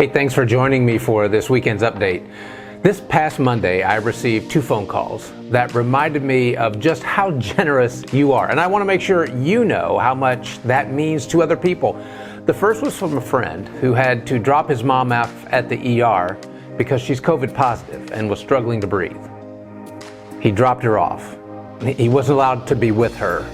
Hey, thanks for joining me for this weekend's update. This past Monday, I received 2 phone calls that reminded me of just how generous you are. And I want to make sure you know how much that means to other people. The first was from a friend who had to drop his mom off at the ER because she's COVID positive and was struggling to breathe. He dropped her off. He wasn't allowed to be with her,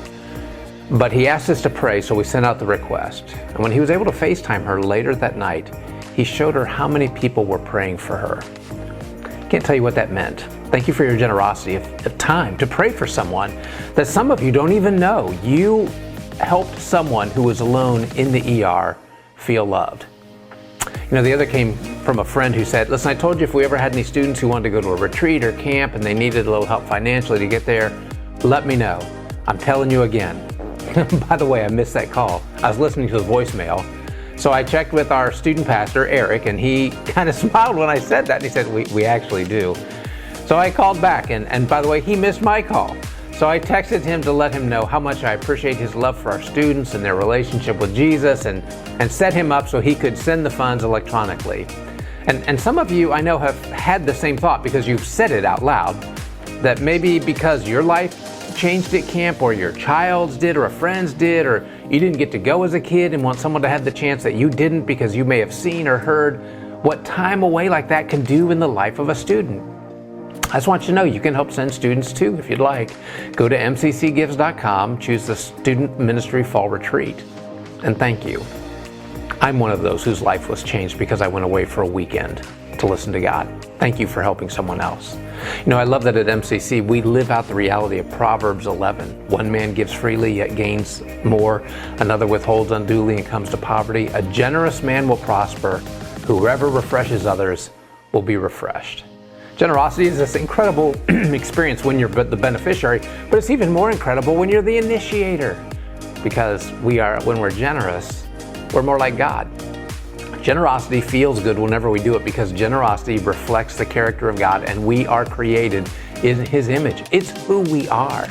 but he asked us to pray, so we sent out the request. And when he was able to FaceTime her later that night, he showed her how many people were praying for her. Can't tell you what that meant. Thank you for your generosity of time to pray for someone that some of you don't even know. You helped someone who was alone in the ER feel loved. You know, the other came from a friend who said, listen, I told you if we ever had any students who wanted to go to a retreat or camp and they needed a little help financially to get there, let me know. I'm telling you again. By the way, I missed that call. I was listening to the voicemail. So I checked with our student pastor, Eric, and he kind of smiled when I said that. And he said, we actually do. So I called back, and by the way, he missed my call. So I texted him to let him know how much I appreciate his love for our students and their relationship with Jesus, and set him up so he could send the funds electronically. And some of you I know have had the same thought because you've said it out loud, that maybe because your life changed at camp, or your child's did, or a friend's did, or you didn't get to go as a kid and want someone to have the chance that you didn't because you may have seen or heard what time away like that can do in the life of a student. I just want you to know you can help send students too if you'd like. Go to mccgives.com, choose the Student Ministry Fall Retreat, and thank you. I'm one of those whose life was changed because I went away for a weekend to listen to God. Thank you for helping someone else. You know, I love that at MCC we live out the reality of Proverbs 11. One man gives freely yet gains more. Another withholds unduly and comes to poverty. A generous man will prosper. Whoever refreshes others will be refreshed. Generosity is this incredible experience when you're the beneficiary, but it's even more incredible when you're the initiator. Because when we're generous, we're more like God. Generosity feels good whenever we do it because generosity reflects the character of God, and we are created in His image. It's who we are.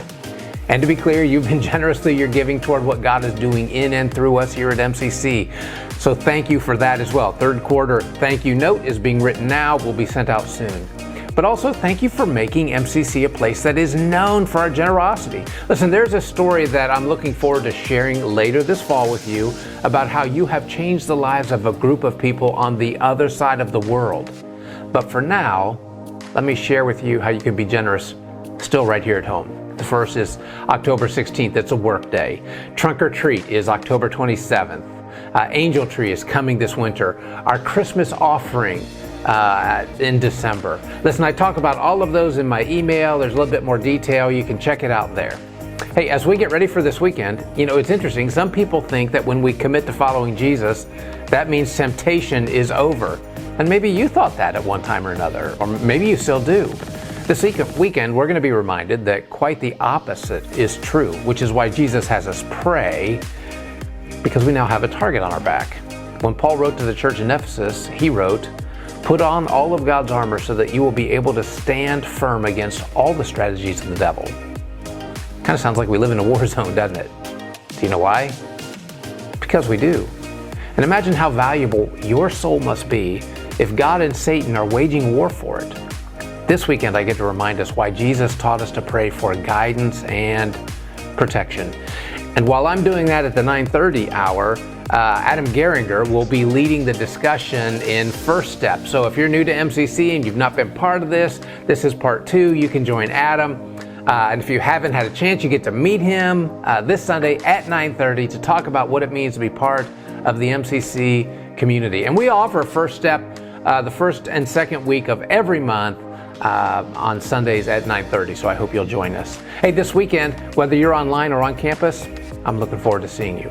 And to be clear, you've been generous through your giving toward what God is doing in and through us here at MCC. So thank you for that as well. Third quarter thank you note is being written now, will be sent out soon. But also thank you for making MCC a place that is known for our generosity. Listen, there's a story that I'm looking forward to sharing later this fall with you about how you have changed the lives of a group of people on the other side of the world. But for now, let me share with you how you can be generous still right here at home. The first is October 16th. It's a work day. Trunk or Treat is October 27th. Angel Tree is coming this winter. Our Christmas offering in December. Listen, I talk about all of those in my email. There's a little bit more detail. You can check it out there. Hey, as we get ready for this weekend, you know, it's interesting. Some people think that when we commit to following Jesus, that means temptation is over. And maybe you thought that at one time or another, or maybe you still do. This weekend, we're going to be reminded that quite the opposite is true, which is why Jesus has us pray, because we now have a target on our back. When Paul wrote to the church in Ephesus, he wrote, "Put on all of God's armor so that you will be able to stand firm against all the strategies of the devil." Kind of sounds like we live in a war zone, doesn't it? Do you know why? Because we do. And imagine how valuable your soul must be if God and Satan are waging war for it. This weekend, I get to remind us why Jesus taught us to pray for guidance and protection. And while I'm doing that at the 9:30 hour, Adam Geringer will be leading the discussion in First Step. So if you're new to MCC and you've not been part of this is part 2. You can join Adam. And if you haven't had a chance, you get to meet him this Sunday at 9:30 to talk about what it means to be part of the MCC community. And we offer First Step the first and second week of every month on Sundays at 9:30. So I hope you'll join us. Hey, this weekend, whether you're online or on campus, I'm looking forward to seeing you.